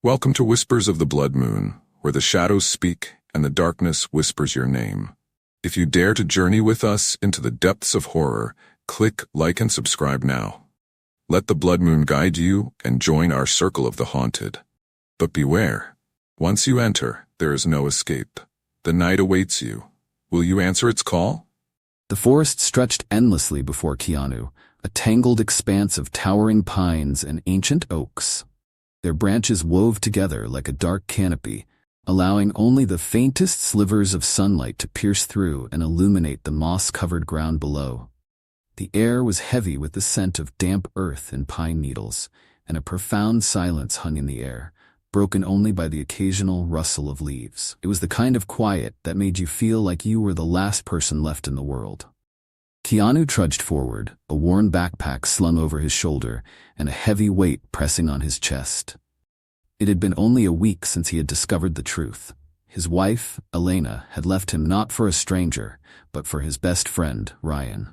Welcome to Whispers of the Blood Moon, where the shadows speak and the darkness whispers your name. If you dare to journey with us into the depths of horror, click like and subscribe now. Let the blood moon guide you and join our circle of the haunted. But beware. Once you enter, there is no escape. The night awaits you. Will you answer its call? The forest stretched endlessly before Keanu, a tangled expanse of towering pines and ancient oaks. Their branches wove together like a dark canopy, allowing only the faintest slivers of sunlight to pierce through and illuminate the moss-covered ground below. The air was heavy with the scent of damp earth and pine needles, and a profound silence hung in the air, broken only by the occasional rustle of leaves. It was the kind of quiet that made you feel like you were the last person left in the world. Keanu trudged forward, a worn backpack slung over his shoulder and a heavy weight pressing on his chest. It had been only a week since he had discovered the truth. His wife, Elena, had left him not for a stranger, but for his best friend, Ryan.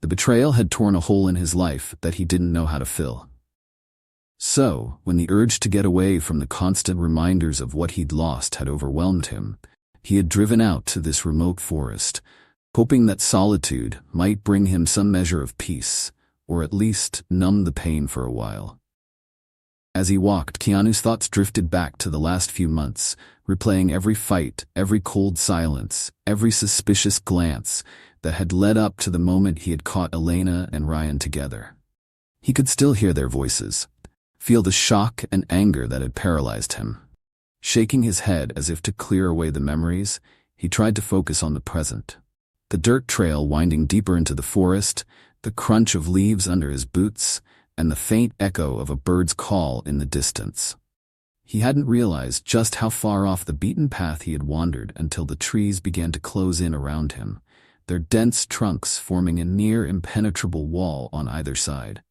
The betrayal had torn a hole in his life that he didn't know how to fill. So, when the urge to get away from the constant reminders of what he'd lost had overwhelmed him, he had driven out to this remote forest, hoping that solitude might bring him some measure of peace, or at least numb the pain for a while. As he walked, Keanu's thoughts drifted back to the last few months, replaying every fight, every cold silence, every suspicious glance that had led up to the moment he had caught Elena and Ryan together. He could still hear their voices, feel the shock and anger that had paralyzed him. Shaking his head as if to clear away the memories, he tried to focus on the present. The dirt trail winding deeper into the forest, the crunch of leaves under his boots, and the faint echo of a bird's call in the distance. He hadn't realized just how far off the beaten path he had wandered until the trees began to close in around him, their dense trunks forming a near impenetrable wall on either side.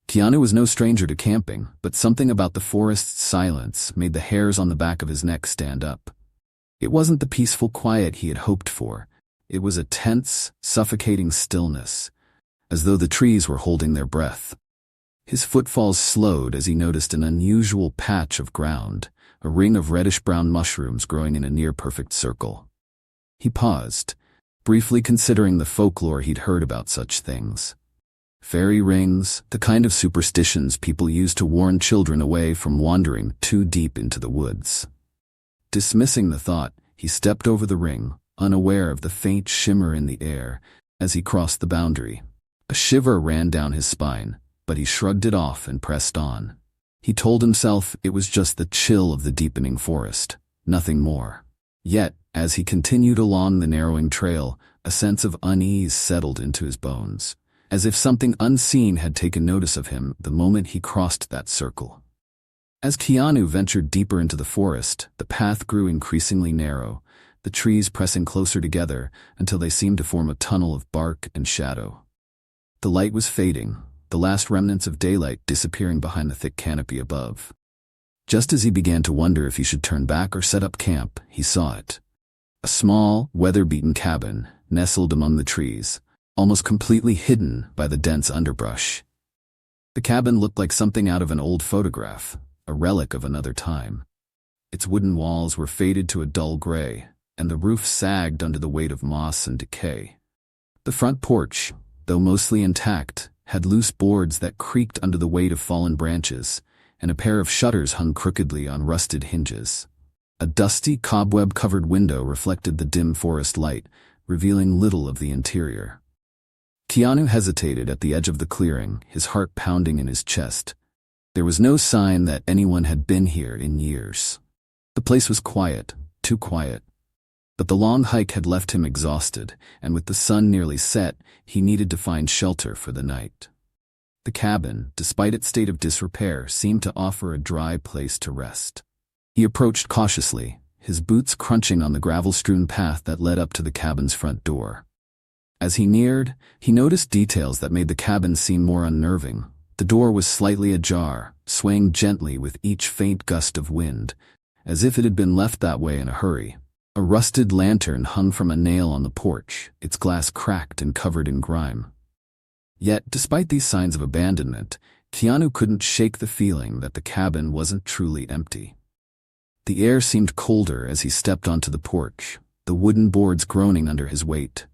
Keanu was no stranger to camping, but something about the forest's silence made the hairs on the back of his neck stand up. It wasn't the peaceful quiet he had hoped for. It was a tense, suffocating stillness, as though the trees were holding their breath. His footfalls slowed as he noticed an unusual patch of ground, a ring of reddish-brown mushrooms growing in a near-perfect circle. He paused, briefly considering the folklore he'd heard about such things. Fairy rings, the kind of superstitions people use to warn children away from wandering too deep into the woods. Dismissing the thought, he stepped over the ring, unaware of the faint shimmer in the air as he crossed the boundary. A shiver ran down his spine, but he shrugged it off and pressed on. He told himself it was just the chill of the deepening forest, nothing more. Yet, as he continued along the narrowing trail, a sense of unease settled into his bones, as if something unseen had taken notice of him the moment he crossed that circle. As Keanu ventured deeper into the forest, the path grew increasingly narrow, the trees pressing closer together until they seemed to form a tunnel of bark and shadow. The light was fading, the last remnants of daylight disappearing behind the thick canopy above. Just as he began to wonder if he should turn back or set up camp, he saw it. A small, weather-beaten cabin nestled among the trees, almost completely hidden by the dense underbrush. The cabin looked like something out of an old photograph, a relic of another time. Its wooden walls were faded to a dull gray, and the roof sagged under the weight of moss and decay. The front porch, though mostly intact, had loose boards that creaked under the weight of fallen branches, and a pair of shutters hung crookedly on rusted hinges. A dusty, cobweb-covered window reflected the dim forest light, revealing little of the interior. Keanu hesitated at the edge of the clearing, his heart pounding in his chest. There was no sign that anyone had been here in years. The place was quiet, too quiet. But the long hike had left him exhausted, and with the sun nearly set, he needed to find shelter for the night. The cabin, despite its state of disrepair, seemed to offer a dry place to rest. He approached cautiously, his boots crunching on the gravel-strewn path that led up to the cabin's front door. As he neared, he noticed details that made the cabin seem more unnerving. The door was slightly ajar, swaying gently with each faint gust of wind, as if it had been left that way in a hurry. A rusted lantern hung from a nail on the porch, its glass cracked and covered in grime. Yet, despite these signs of abandonment, Keanu couldn't shake the feeling that the cabin wasn't truly empty. The air seemed colder as he stepped onto the porch, the wooden boards groaning under his weight.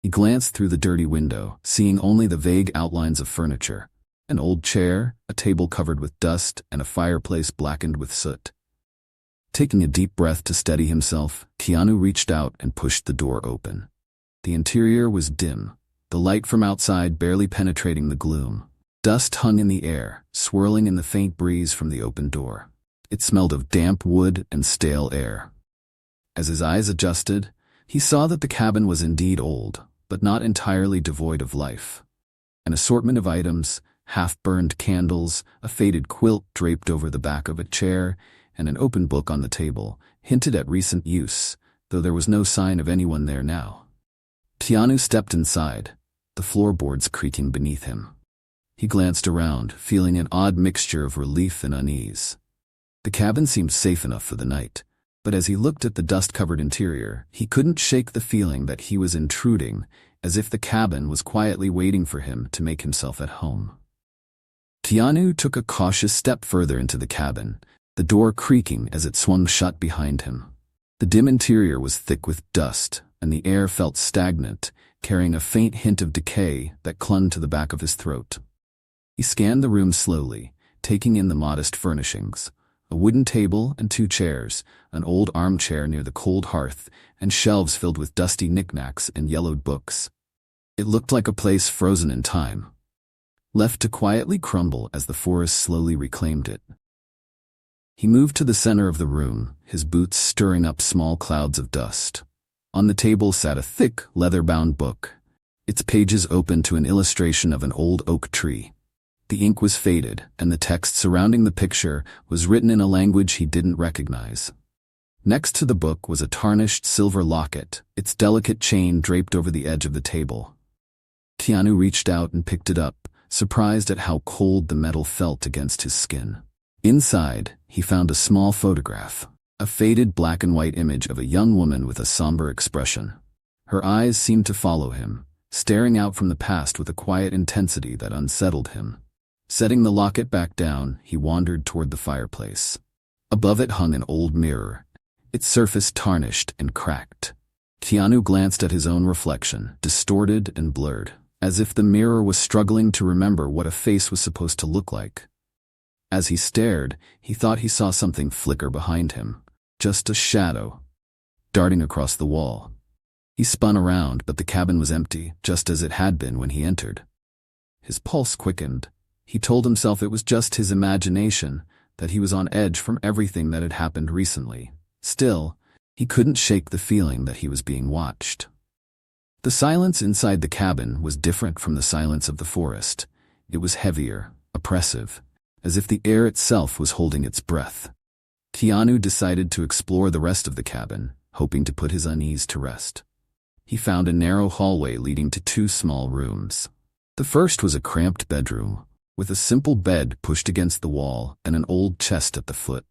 He glanced through the dirty window, seeing only the vague outlines of furniture, an old chair, a table covered with dust, and a fireplace blackened with soot. Taking a deep breath to steady himself, Keanu reached out and pushed the door open. The interior was dim, the light from outside barely penetrating the gloom. Dust hung in the air, swirling in the faint breeze from the open door. It smelled of damp wood and stale air. As his eyes adjusted, he saw that the cabin was indeed old, but not entirely devoid of life. An assortment of items, half-burned candles, a faded quilt draped over the back of a chair, and an open book on the table, hinted at recent use, though there was no sign of anyone there now. Keanu stepped inside, the floorboards creaking beneath him. He glanced around, feeling an odd mixture of relief and unease. The cabin seemed safe enough for the night, but as he looked at the dust-covered interior, he couldn't shake the feeling that he was intruding, as if the cabin was quietly waiting for him to make himself at home. Keanu took a cautious step further into the cabin, the door creaking as it swung shut behind him. The dim interior was thick with dust, and the air felt stagnant, carrying a faint hint of decay that clung to the back of his throat. He scanned the room slowly, taking in the modest furnishings. A wooden table and 2 chairs, an old armchair near the cold hearth, and shelves filled with dusty knickknacks and yellowed books. It looked like a place frozen in time, left to quietly crumble as the forest slowly reclaimed it. He moved to the center of the room, his boots stirring up small clouds of dust. On the table sat a thick, leather-bound book, its pages open to an illustration of an old oak tree. The ink was faded, and the text surrounding the picture was written in a language he didn't recognize. Next to the book was a tarnished silver locket, its delicate chain draped over the edge of the table. Keanu reached out and picked it up, surprised at how cold the metal felt against his skin. Inside, he found a small photograph, a faded black and white image of a young woman with a somber expression. Her eyes seemed to follow him, staring out from the past with a quiet intensity that unsettled him. Setting the locket back down, he wandered toward the fireplace. Above it hung an old mirror, its surface tarnished and cracked. Keanu glanced at his own reflection, distorted and blurred, as if the mirror was struggling to remember what a face was supposed to look like. As he stared, he thought he saw something flicker behind him, just a shadow, darting across the wall. He spun around, but the cabin was empty, just as it had been when he entered. His pulse quickened. He told himself it was just his imagination, that he was on edge from everything that had happened recently. Still, he couldn't shake the feeling that he was being watched. The silence inside the cabin was different from the silence of the forest. It was heavier, oppressive, as if the air itself was holding its breath. Keanu decided to explore the rest of the cabin, hoping to put his unease to rest. He found a narrow hallway leading to 2 small rooms. The first was a cramped bedroom, with a simple bed pushed against the wall and an old chest at the foot.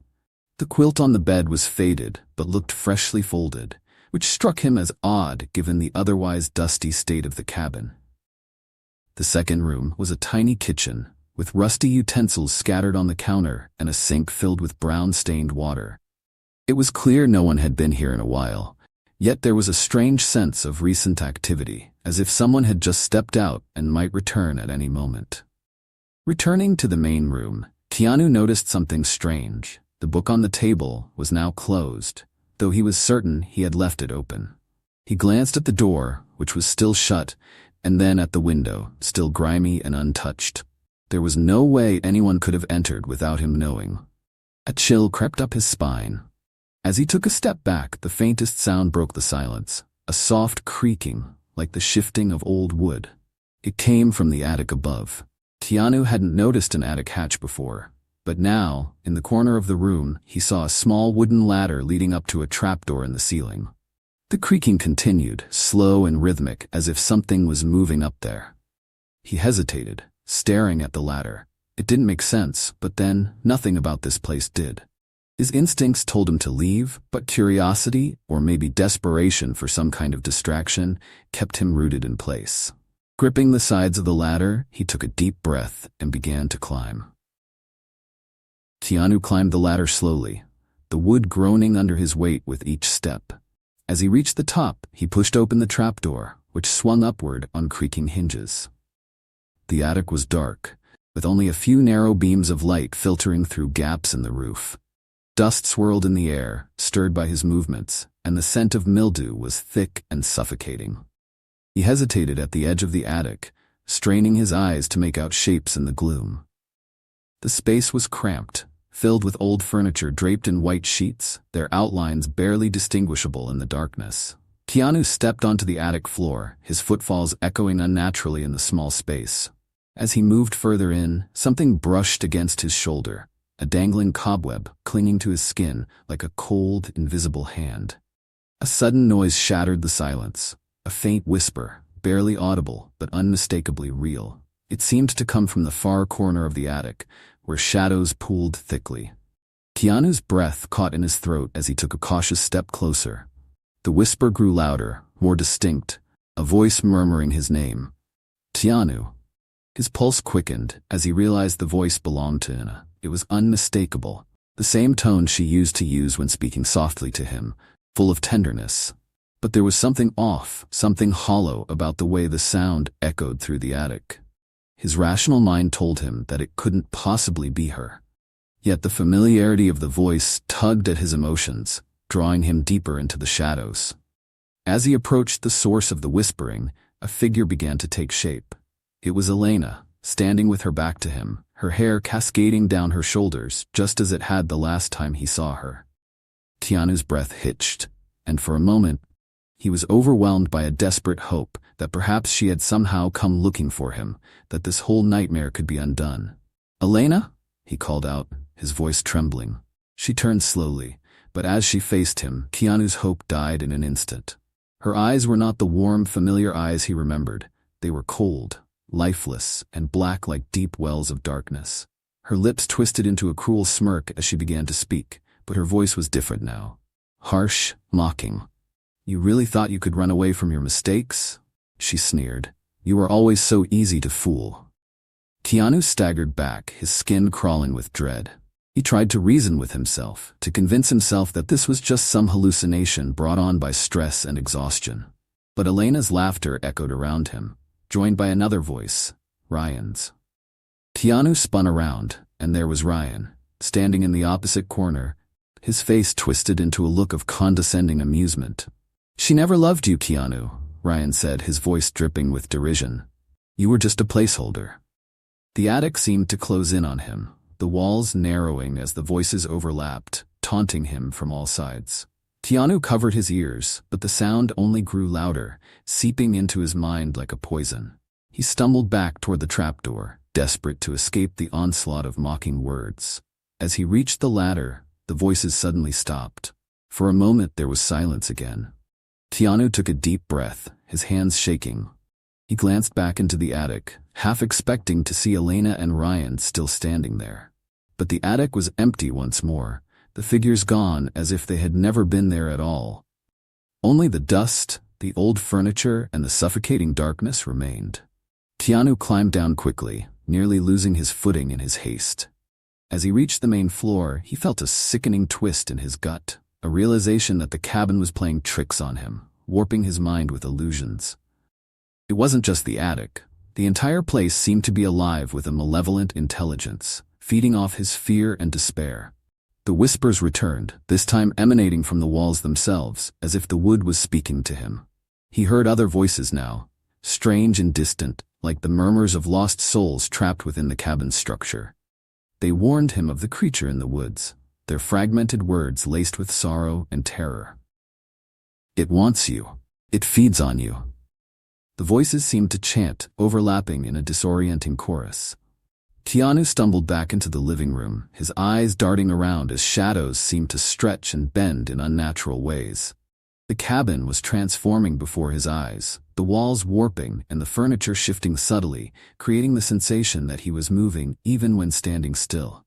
The quilt on the bed was faded but looked freshly folded, which struck him as odd given the otherwise dusty state of the cabin. The second room was a tiny kitchen, with rusty utensils scattered on the counter and a sink filled with brown-stained water. It was clear no one had been here in a while, yet there was a strange sense of recent activity, as if someone had just stepped out and might return at any moment. Returning to the main room, Keanu noticed something strange. The book on the table was now closed, though he was certain he had left it open. He glanced at the door, which was still shut, and then at the window, still grimy and untouched. There was no way anyone could have entered without him knowing. A chill crept up his spine. As he took a step back, the faintest sound broke the silence, a soft creaking, like the shifting of old wood. It came from the attic above. Keanu hadn't noticed an attic hatch before, but now, in the corner of the room, he saw a small wooden ladder leading up to a trapdoor in the ceiling. The creaking continued, slow and rhythmic, as if something was moving up there. He hesitated, staring at the ladder. It didn't make sense, but then, nothing about this place did. His instincts told him to leave, but curiosity, or maybe desperation for some kind of distraction, kept him rooted in place. Gripping the sides of the ladder, he took a deep breath and began to climb. Keanu climbed the ladder slowly, the wood groaning under his weight with each step. As he reached the top, he pushed open the trapdoor, which swung upward on creaking hinges. The attic was dark, with only a few narrow beams of light filtering through gaps in the roof. Dust swirled in the air, stirred by his movements, and the scent of mildew was thick and suffocating. He hesitated at the edge of the attic, straining his eyes to make out shapes in the gloom. The space was cramped, filled with old furniture draped in white sheets, their outlines barely distinguishable in the darkness. Keanu stepped onto the attic floor, his footfalls echoing unnaturally in the small space. As he moved further in, something brushed against his shoulder, a dangling cobweb clinging to his skin like a cold, invisible hand. A sudden noise shattered the silence, a faint whisper, barely audible but unmistakably real. It seemed to come from the far corner of the attic, where shadows pooled thickly. Keanu's breath caught in his throat as he took a cautious step closer. The whisper grew louder, more distinct, a voice murmuring his name. Keanu. His pulse quickened as he realized the voice belonged to Anna. It was unmistakable, the same tone she used to use when speaking softly to him, full of tenderness. But there was something off, something hollow about the way the sound echoed through the attic. His rational mind told him that it couldn't possibly be her. Yet the familiarity of the voice tugged at his emotions, drawing him deeper into the shadows. As he approached the source of the whispering, a figure began to take shape. It was Elena, standing with her back to him, her hair cascading down her shoulders just as it had the last time he saw her. Keanu's breath hitched, and for a moment, he was overwhelmed by a desperate hope that perhaps she had somehow come looking for him, that this whole nightmare could be undone. "Elena?" he called out, his voice trembling. She turned slowly, but as she faced him, Keanu's hope died in an instant. Her eyes were not the warm, familiar eyes he remembered. They were cold, lifeless, and black like deep wells of darkness. Her lips twisted into a cruel smirk as she began to speak, but her voice was different now. Harsh, mocking. "You really thought you could run away from your mistakes?" she sneered. "You were always so easy to fool." Keanu staggered back, his skin crawling with dread. He tried to reason with himself, to convince himself that this was just some hallucination brought on by stress and exhaustion. But Elena's laughter echoed around him, joined by another voice, Ryan's. Keanu spun around, and there was Ryan, standing in the opposite corner, his face twisted into a look of condescending amusement. "She never loved you, Keanu," Ryan said, his voice dripping with derision. "You were just a placeholder." The attic seemed to close in on him, the walls narrowing as the voices overlapped, taunting him from all sides. Keanu covered his ears, but the sound only grew louder, seeping into his mind like a poison. He stumbled back toward the trapdoor, desperate to escape the onslaught of mocking words. As he reached the ladder, the voices suddenly stopped. For a moment there was silence again. Keanu took a deep breath, his hands shaking. He glanced back into the attic, half expecting to see Elena and Ryan still standing there. But the attic was empty once more, the figures gone as if they had never been there at all. Only the dust, the old furniture, and the suffocating darkness remained. Keanu climbed down quickly, nearly losing his footing in his haste. As he reached the main floor, he felt a sickening twist in his gut, a realization that the cabin was playing tricks on him, warping his mind with illusions. It wasn't just the attic. The entire place seemed to be alive with a malevolent intelligence, feeding off his fear and despair. The whispers returned, this time emanating from the walls themselves, as if the wood was speaking to him. He heard other voices now, strange and distant, like the murmurs of lost souls trapped within the cabin's structure. They warned him of the creature in the woods, their fragmented words laced with sorrow and terror. "It wants you. It feeds on you." The voices seemed to chant, overlapping in a disorienting chorus. Keanu stumbled back into the living room, his eyes darting around as shadows seemed to stretch and bend in unnatural ways. The cabin was transforming before his eyes, the walls warping and the furniture shifting subtly, creating the sensation that he was moving even when standing still.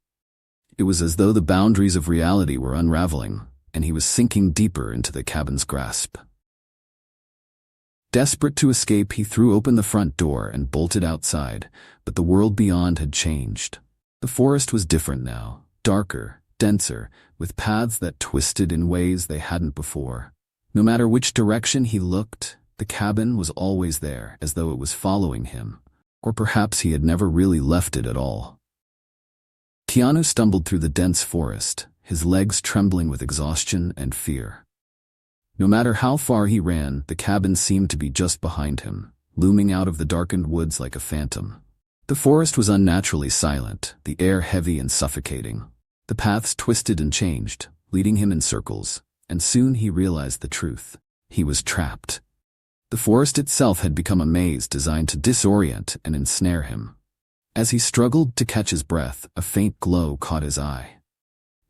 It was as though the boundaries of reality were unraveling, and he was sinking deeper into the cabin's grasp. Desperate to escape, he threw open the front door and bolted outside, but the world beyond had changed. The forest was different now, darker, denser, with paths that twisted in ways they hadn't before. No matter which direction he looked, the cabin was always there, as though it was following him. Or perhaps he had never really left it at all. Keanu stumbled through the dense forest, his legs trembling with exhaustion and fear. No matter how far he ran, the cabin seemed to be just behind him, looming out of the darkened woods like a phantom. The forest was unnaturally silent, the air heavy and suffocating. The paths twisted and changed, leading him in circles, and soon he realized the truth. He was trapped. The forest itself had become a maze designed to disorient and ensnare him. As he struggled to catch his breath, a faint glow caught his eye.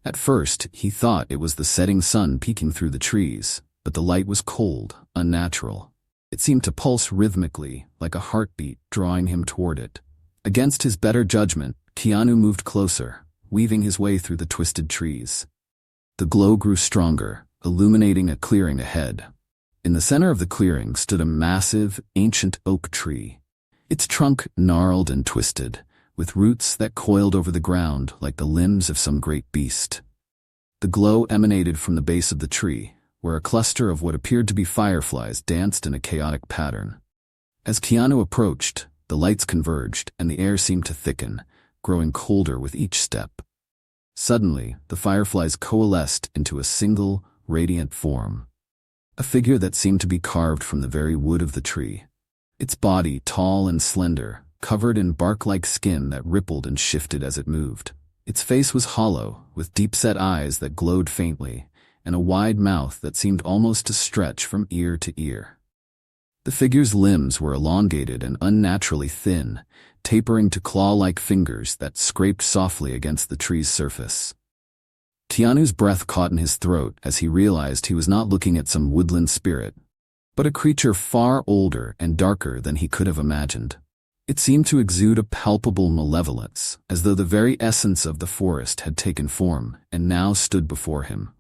At first, he thought it was the setting sun peeking through the trees, but the light was cold, unnatural. It seemed to pulse rhythmically, like a heartbeat, drawing him toward it. Against his better judgment, Keanu moved closer, weaving his way through the twisted trees. The glow grew stronger, illuminating a clearing ahead. In the center of the clearing stood a massive, ancient oak tree, its trunk gnarled and twisted, with roots that coiled over the ground like the limbs of some great beast. The glow emanated from the base of the tree, where a cluster of what appeared to be fireflies danced in a chaotic pattern. As Keanu approached, the lights converged and the air seemed to thicken, growing colder with each step. Suddenly, the fireflies coalesced into a single, radiant form. A figure that seemed to be carved from the very wood of the tree. Its body, tall and slender, covered in bark-like skin that rippled and shifted as it moved. Its face was hollow, with deep-set eyes that glowed faintly, and a wide mouth that seemed almost to stretch from ear to ear. The figure's limbs were elongated and unnaturally thin, tapering to claw-like fingers that scraped softly against the tree's surface. Keanu's breath caught in his throat as he realized he was not looking at some woodland spirit, but a creature far older and darker than he could have imagined. It seemed to exude a palpable malevolence, as though the very essence of the forest had taken form and now stood before him.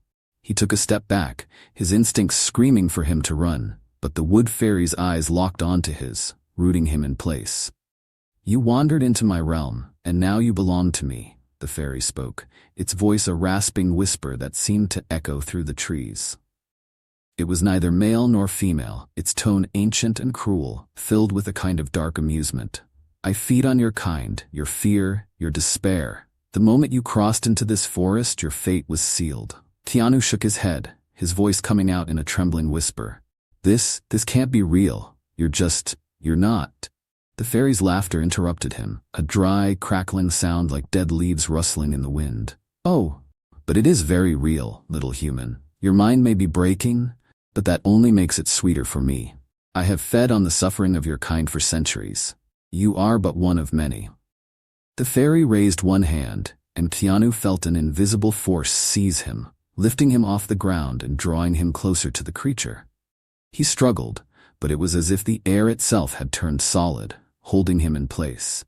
He took a step back, his instincts screaming for him to run, but the wood fairy's eyes locked onto his, rooting him in place. "You wandered into my realm, and now you belong to me," the fairy spoke, its voice a rasping whisper that seemed to echo through the trees. It was neither male nor female, its tone ancient and cruel, filled with a kind of dark amusement. "I feed on your kind, your fear, your despair. The moment you crossed into this forest, your fate was sealed." Keanu shook his head, his voice coming out in a trembling whisper. This can't be real. You're not." The fairy's laughter interrupted him, a dry, crackling sound like dead leaves rustling in the wind. "Oh, but it is very real, little human. Your mind may be breaking, but that only makes it sweeter for me. I have fed on the suffering of your kind for centuries. You are but one of many." The fairy raised one hand, and Keanu felt an invisible force seize him, lifting him off the ground and drawing him closer to the creature. He struggled, but it was as if the air itself had turned solid, holding him in place.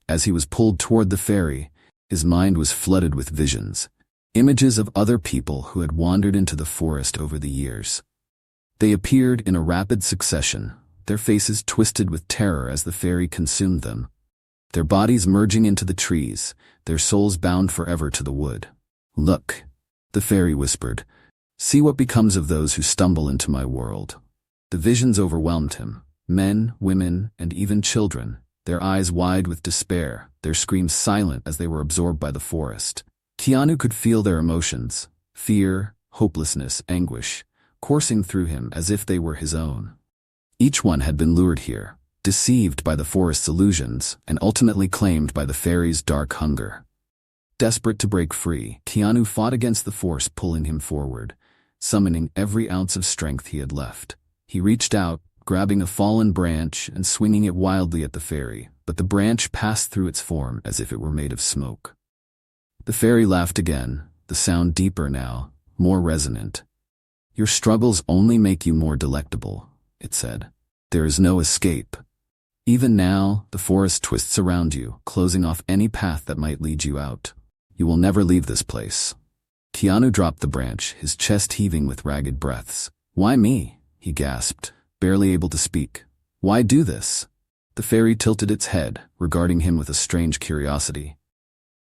As he was pulled toward the fairy, his mind was flooded with visions, images of other people who had wandered into the forest over the years. They appeared in a rapid succession, their faces twisted with terror as the fairy consumed them, their bodies merging into the trees, their souls bound forever to the wood. "Look," the fairy whispered, "see what becomes of those who stumble into my world." The visions overwhelmed him, men, women, and even children, their eyes wide with despair, their screams silent as they were absorbed by the forest. Keanu could feel their emotions, fear, hopelessness, anguish, coursing through him as if they were his own. Each one had been lured here, deceived by the forest's illusions, and ultimately claimed by the fairy's dark hunger. Desperate to break free, Keanu fought against the force pulling him forward, summoning every ounce of strength he had left. He reached out, grabbing a fallen branch and swinging it wildly at the fairy, but the branch passed through its form as if it were made of smoke. The fairy laughed again, the sound deeper now, more resonant. "Your struggles only make you more delectable," it said. "There is no escape. Even now, the forest twists around you, closing off any path that might lead you out. You will never leave this place." Keanu dropped the branch, his chest heaving with ragged breaths. "Why me?" he gasped. barely able to speak. Why do this? The fairy tilted its head, regarding him with a strange curiosity.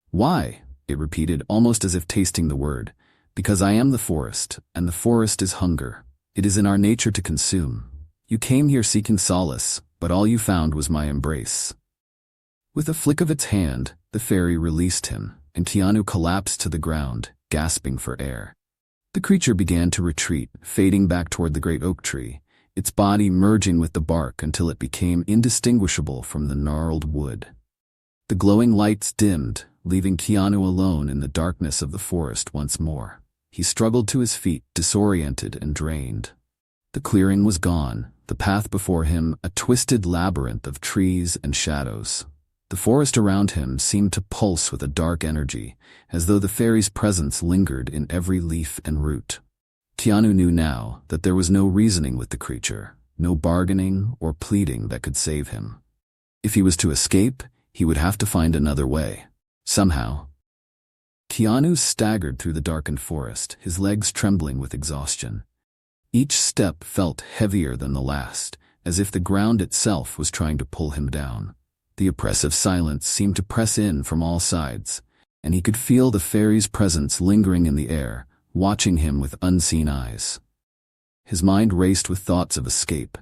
Why? It repeated, almost as if tasting the word. Because I am the forest, and the forest is hunger. It is in our nature to consume. You came here seeking solace, but all you found was my embrace. With a flick of its hand, the fairy released him, and Keanu collapsed to the ground, gasping for air. The creature began to retreat, fading back toward the great oak tree, its body merging with the bark until it became indistinguishable from the gnarled wood. The glowing lights dimmed, leaving Keanu alone in the darkness of the forest once more. He struggled to his feet, disoriented and drained. The clearing was gone, the path before him a twisted labyrinth of trees and shadows. The forest around him seemed to pulse with a dark energy, as though the fairy's presence lingered in every leaf and root. Keanu knew now that there was no reasoning with the creature, no bargaining or pleading that could save him. If he was to escape, he would have to find another way. Somehow. Keanu staggered through the darkened forest, his legs trembling with exhaustion. Each step felt heavier than the last, as if the ground itself was trying to pull him down. The oppressive silence seemed to press in from all sides, and he could feel the fairy's presence lingering in the air, watching him with unseen eyes. His mind raced with thoughts of escape,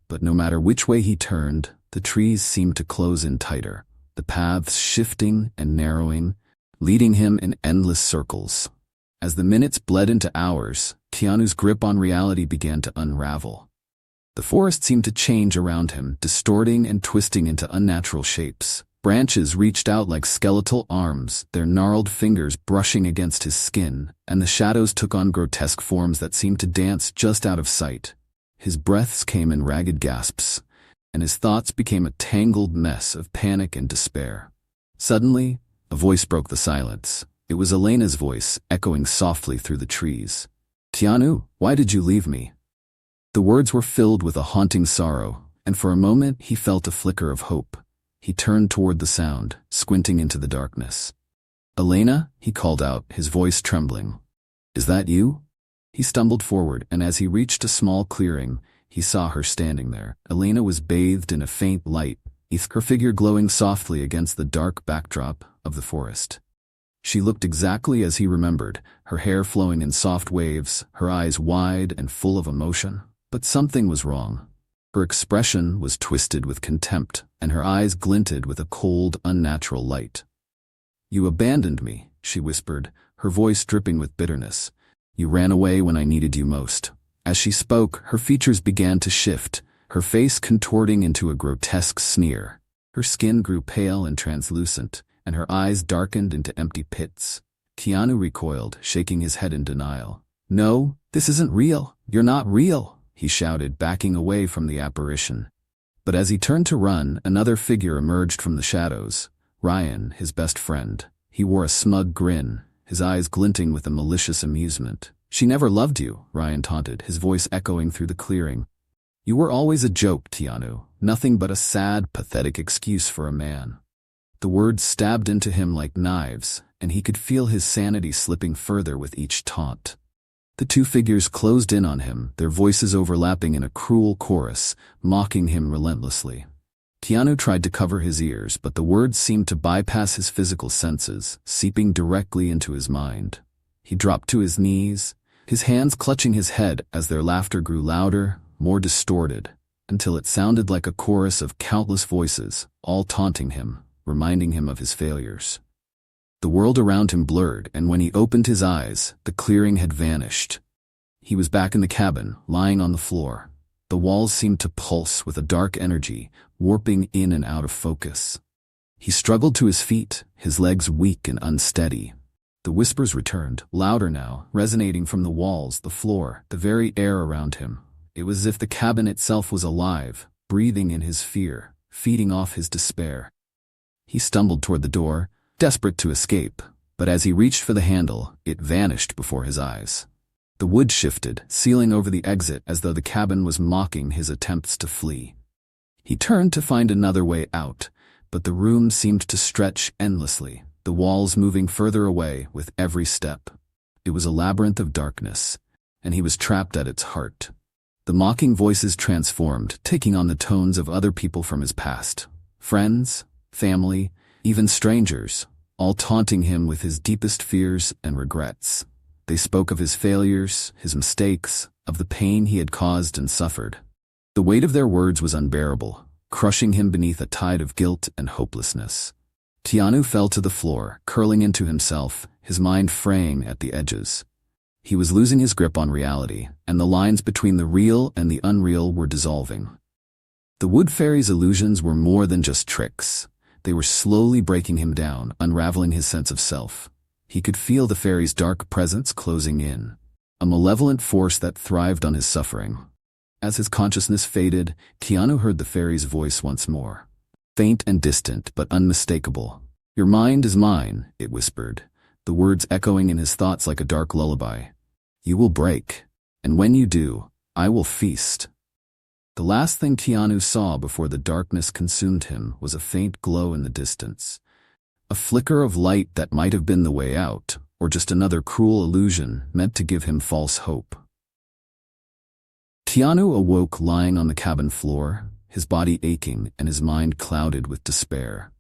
but no matter which way he turned, the trees seemed to close in tighter, the paths shifting and narrowing, leading him in endless circles. As the minutes bled into hours, Keanu's grip on reality began to unravel. The forest seemed to change around him, distorting and twisting into unnatural shapes. Branches reached out like skeletal arms, their gnarled fingers brushing against his skin, and the shadows took on grotesque forms that seemed to dance just out of sight. His breaths came in ragged gasps, and his thoughts became a tangled mess of panic and despair. Suddenly, a voice broke the silence. It was Elena's voice, echoing softly through the trees. "Keanu, why did you leave me?" The words were filled with a haunting sorrow, and for a moment he felt a flicker of hope. He turned toward the sound, squinting into the darkness. "Elena?" he called out, his voice trembling. "Is that you?" He stumbled forward, and as he reached a small clearing, he saw her standing there. Elena was bathed in a faint light, her figure glowing softly against the dark backdrop of the forest. She looked exactly as he remembered, her hair flowing in soft waves, her eyes wide and full of emotion. But something was wrong. Her expression was twisted with contempt, and her eyes glinted with a cold, unnatural light. "You abandoned me," she whispered, her voice dripping with bitterness. "You ran away when I needed you most." As she spoke, her features began to shift, her face contorting into a grotesque sneer. Her skin grew pale and translucent, and her eyes darkened into empty pits. Keanu recoiled, shaking his head in denial. "No, this isn't real. You're not real," he shouted, backing away from the apparition. But as he turned to run, another figure emerged from the shadows. Ryan, his best friend. He wore a smug grin, his eyes glinting with a malicious amusement. "She never loved you," Ryan taunted, his voice echoing through the clearing. "You were always a joke, Keanu, nothing but a sad, pathetic excuse for a man." The words stabbed into him like knives, and he could feel his sanity slipping further with each taunt. The two figures closed in on him, their voices overlapping in a cruel chorus, mocking him relentlessly. Keanu tried to cover his ears, but the words seemed to bypass his physical senses, seeping directly into his mind. He dropped to his knees, his hands clutching his head as their laughter grew louder, more distorted, until it sounded like a chorus of countless voices, all taunting him, reminding him of his failures. The world around him blurred, and when he opened his eyes, the clearing had vanished. He was back in the cabin, lying on the floor. The walls seemed to pulse with a dark energy, warping in and out of focus. He struggled to his feet, his legs weak and unsteady. The whispers returned, louder now, resonating from the walls, the floor, the very air around him. It was as if the cabin itself was alive, breathing in his fear, feeding off his despair. He stumbled toward the door, desperate to escape, but as he reached for the handle, it vanished before his eyes. The wood shifted, sealing over the exit as though the cabin was mocking his attempts to flee. He turned to find another way out, but the room seemed to stretch endlessly, the walls moving further away with every step. It was a labyrinth of darkness, and he was trapped at its heart. The mocking voices transformed, taking on the tones of other people from his past. Friends, family, even strangers, all taunting him with his deepest fears and regrets. They spoke of his failures, his mistakes, of the pain he had caused and suffered. The weight of their words was unbearable, crushing him beneath a tide of guilt and hopelessness. Keanu fell to the floor, curling into himself, his mind fraying at the edges. He was losing his grip on reality, and the lines between the real and the unreal were dissolving. The wood fairy's illusions were more than just tricks. They were slowly breaking him down, unraveling his sense of self. He could feel the fairy's dark presence closing in, a malevolent force that thrived on his suffering. As his consciousness faded, Keanu heard the fairy's voice once more. Faint and distant, but unmistakable. "Your mind is mine," it whispered, the words echoing in his thoughts like a dark lullaby. "You will break, and when you do, I will feast." The last thing Keanu saw before the darkness consumed him was a faint glow in the distance. A flicker of light that might have been the way out, or just another cruel illusion meant to give him false hope. Keanu awoke lying on the cabin floor, his body aching and his mind clouded with despair.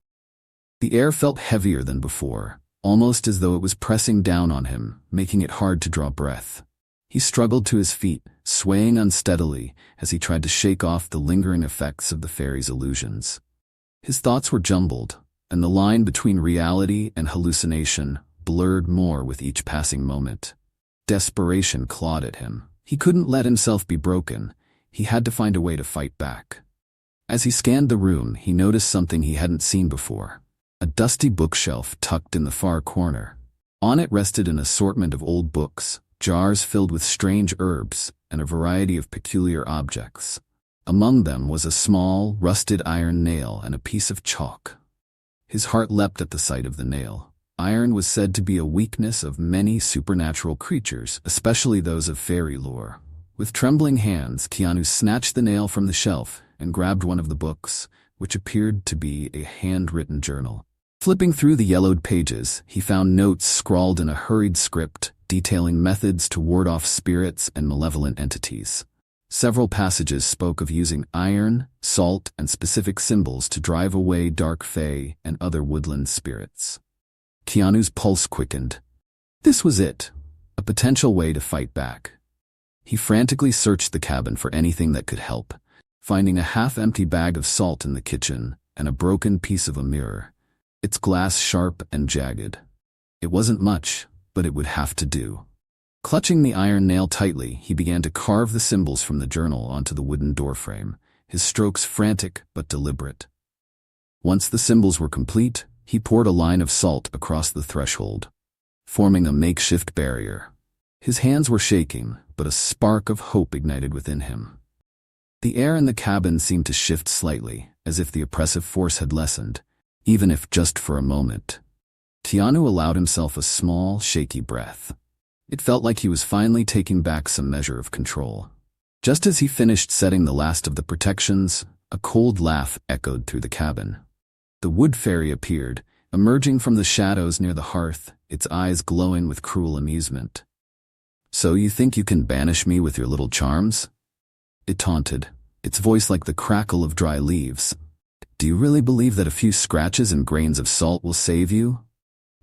The air felt heavier than before, almost as though it was pressing down on him, making it hard to draw breath. He struggled to his feet, swaying unsteadily as he tried to shake off the lingering effects of the fairy's illusions. His thoughts were jumbled, and the line between reality and hallucination blurred more with each passing moment. Desperation clawed at him. He couldn't let himself be broken. He had to find a way to fight back. As he scanned the room, he noticed something he hadn't seen before. A dusty bookshelf tucked in the far corner. On it rested an assortment of old books, jars filled with strange herbs, and a variety of peculiar objects. Among them was a small, rusted iron nail and a piece of chalk. His heart leapt at the sight of the nail. Iron was said to be a weakness of many supernatural creatures, especially those of fairy lore. With trembling hands, Keanu snatched the nail from the shelf and grabbed one of the books, which appeared to be a handwritten journal. Flipping through the yellowed pages, he found notes scrawled in a hurried script detailing methods to ward off spirits and malevolent entities. Several passages spoke of using iron, salt, and specific symbols to drive away dark fae and other woodland spirits. Keanu's pulse quickened. This was it, a potential way to fight back. He frantically searched the cabin for anything that could help, finding a half-empty bag of salt in the kitchen and a broken piece of a mirror, its glass sharp and jagged. It wasn't much, but it would have to do. Clutching the iron nail tightly, he began to carve the symbols from the journal onto the wooden doorframe, his strokes frantic but deliberate. Once the symbols were complete, he poured a line of salt across the threshold, forming a makeshift barrier. His hands were shaking, but a spark of hope ignited within him. The air in the cabin seemed to shift slightly, as if the oppressive force had lessened, even if just for a moment. Keanu allowed himself a small, shaky breath. It felt like he was finally taking back some measure of control. Just as he finished setting the last of the protections, a cold laugh echoed through the cabin. The wood fairy appeared, emerging from the shadows near the hearth, its eyes glowing with cruel amusement. "So you think you can banish me with your little charms?" It taunted, its voice like the crackle of dry leaves. "Do you really believe that a few scratches and grains of salt will save you?"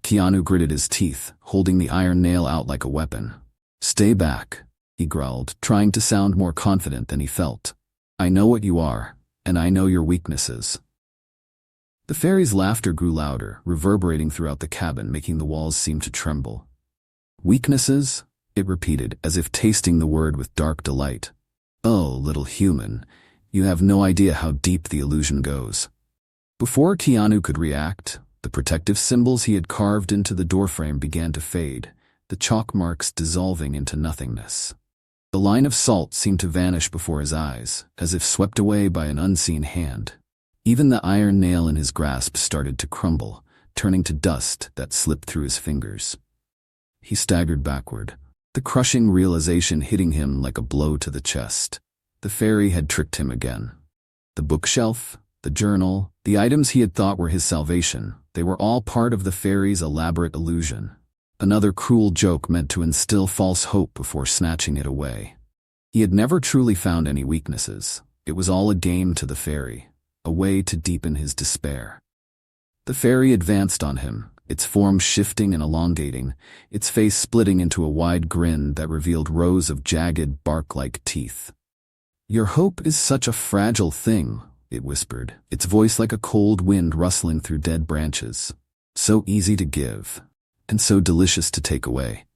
Keanu gritted his teeth, holding the iron nail out like a weapon. "Stay back," he growled, trying to sound more confident than he felt. "I know what you are, and I know your weaknesses." The fairy's laughter grew louder, reverberating throughout the cabin, making the walls seem to tremble. "Weaknesses?" it repeated, as if tasting the word with dark delight. "Oh, little human, you have no idea how deep the illusion goes." Before Keanu could react, the protective symbols he had carved into the doorframe began to fade, the chalk marks dissolving into nothingness. The line of salt seemed to vanish before his eyes, as if swept away by an unseen hand. Even the iron nail in his grasp started to crumble, turning to dust that slipped through his fingers. He staggered backward, the crushing realization hitting him like a blow to the chest. The fairy had tricked him again. The bookshelf, the journal, the items he had thought were his salvation, they were all part of the fairy's elaborate illusion. Another cruel joke meant to instill false hope before snatching it away. He had never truly found any weaknesses. It was all a game to the faerie, a way to deepen his despair. The faerie advanced on him, its form shifting and elongating, its face splitting into a wide grin that revealed rows of jagged, bark-like teeth. "Your hope is such a fragile thing," it whispered, its voice like a cold wind rustling through dead branches. "So easy to give, and so delicious to take away."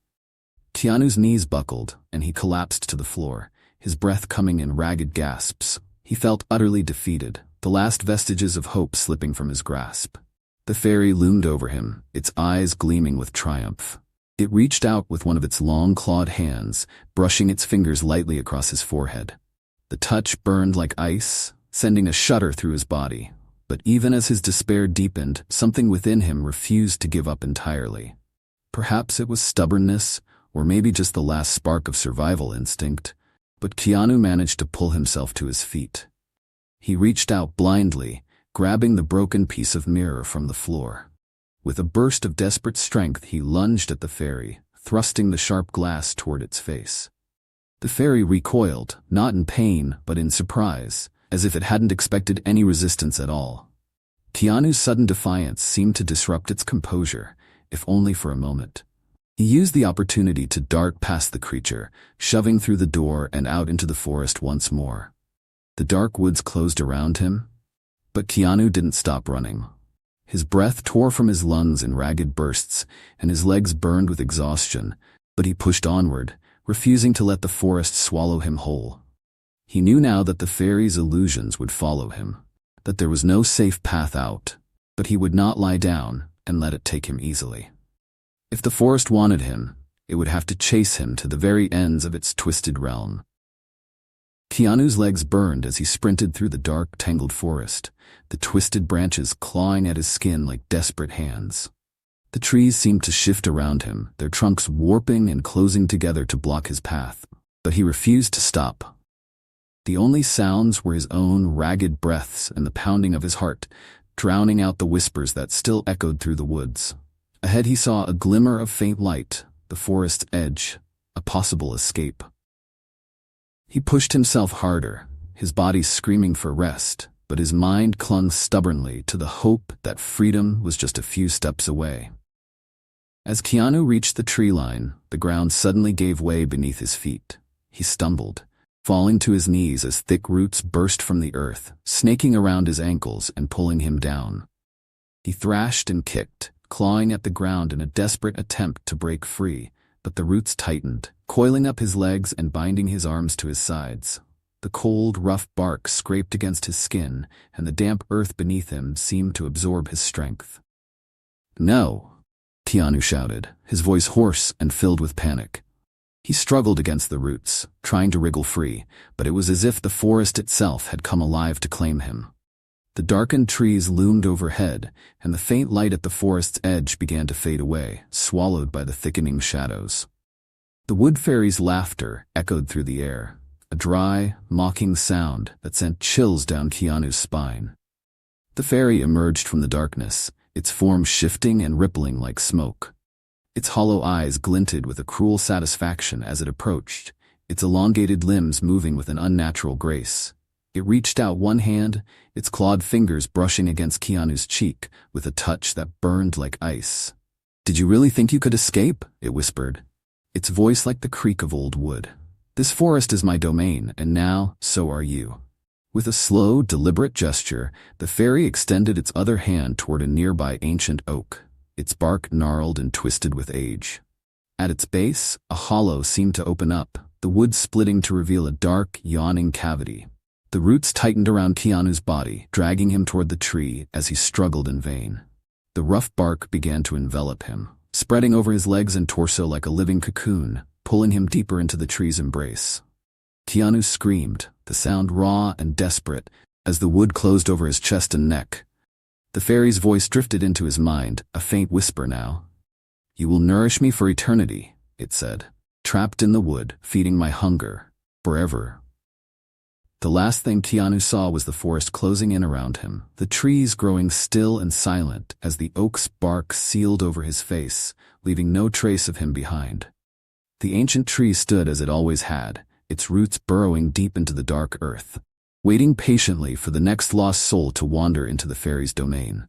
Keanu's knees buckled, and he collapsed to the floor, his breath coming in ragged gasps. He felt utterly defeated, the last vestiges of hope slipping from his grasp. The faerie loomed over him, its eyes gleaming with triumph. It reached out with one of its long clawed hands, brushing its fingers lightly across his forehead. The touch burned like ice, sending a shudder through his body. But even as his despair deepened, something within him refused to give up entirely. Perhaps it was stubbornness, or maybe just the last spark of survival instinct, but Keanu managed to pull himself to his feet. He reached out blindly, grabbing the broken piece of mirror from the floor. With a burst of desperate strength, he lunged at the faerie, thrusting the sharp glass toward its face. The faerie recoiled, not in pain, but in surprise, as if it hadn't expected any resistance at all. Keanu's sudden defiance seemed to disrupt its composure, if only for a moment. He used the opportunity to dart past the creature, shoving through the door and out into the forest once more. The dark woods closed around him, but Keanu didn't stop running. His breath tore from his lungs in ragged bursts, and his legs burned with exhaustion, but he pushed onward, refusing to let the forest swallow him whole. He knew now that the faerie's illusions would follow him, that there was no safe path out, but he would not lie down and let it take him easily. If the forest wanted him, it would have to chase him to the very ends of its twisted realm. Keanu's legs burned as he sprinted through the dark, tangled forest, the twisted branches clawing at his skin like desperate hands. The trees seemed to shift around him, their trunks warping and closing together to block his path, but he refused to stop. The only sounds were his own ragged breaths and the pounding of his heart, drowning out the whispers that still echoed through the woods. Ahead he saw a glimmer of faint light, the forest's edge, a possible escape. He pushed himself harder, his body screaming for rest, but his mind clung stubbornly to the hope that freedom was just a few steps away. As Keanu reached the tree line, the ground suddenly gave way beneath his feet. He stumbled, falling to his knees as thick roots burst from the earth, snaking around his ankles and pulling him down. He thrashed and kicked, clawing at the ground in a desperate attempt to break free, but the roots tightened, coiling up his legs and binding his arms to his sides. The cold, rough bark scraped against his skin, and the damp earth beneath him seemed to absorb his strength. "No!" Keanu shouted, his voice hoarse and filled with panic. He struggled against the roots, trying to wriggle free, but it was as if the forest itself had come alive to claim him. The darkened trees loomed overhead, and the faint light at the forest's edge began to fade away, swallowed by the thickening shadows. The wood faerie's laughter echoed through the air, a dry, mocking sound that sent chills down Keanu's spine. The faerie emerged from the darkness, its form shifting and rippling like smoke. Its hollow eyes glinted with a cruel satisfaction as it approached, its elongated limbs moving with an unnatural grace. It reached out one hand, its clawed fingers brushing against Keanu's cheek with a touch that burned like ice. "Did you really think you could escape?" it whispered, its voice like the creak of old wood. "This forest is my domain, and now, so are you." With a slow, deliberate gesture, the faerie extended its other hand toward a nearby ancient oak, its bark gnarled and twisted with age. At its base, a hollow seemed to open up, the wood splitting to reveal a dark, yawning cavity. The roots tightened around Keanu's body, dragging him toward the tree as he struggled in vain. The rough bark began to envelop him, spreading over his legs and torso like a living cocoon, pulling him deeper into the tree's embrace. Keanu screamed, the sound raw and desperate, as the wood closed over his chest and neck. The faerie's voice drifted into his mind, a faint whisper now. "You will nourish me for eternity," it said, "trapped in the wood, feeding my hunger, forever." The last thing Keanu saw was the forest closing in around him, the trees growing still and silent as the oak's bark sealed over his face, leaving no trace of him behind. The ancient tree stood as it always had, its roots burrowing deep into the dark earth, waiting patiently for the next lost soul to wander into the faerie's domain.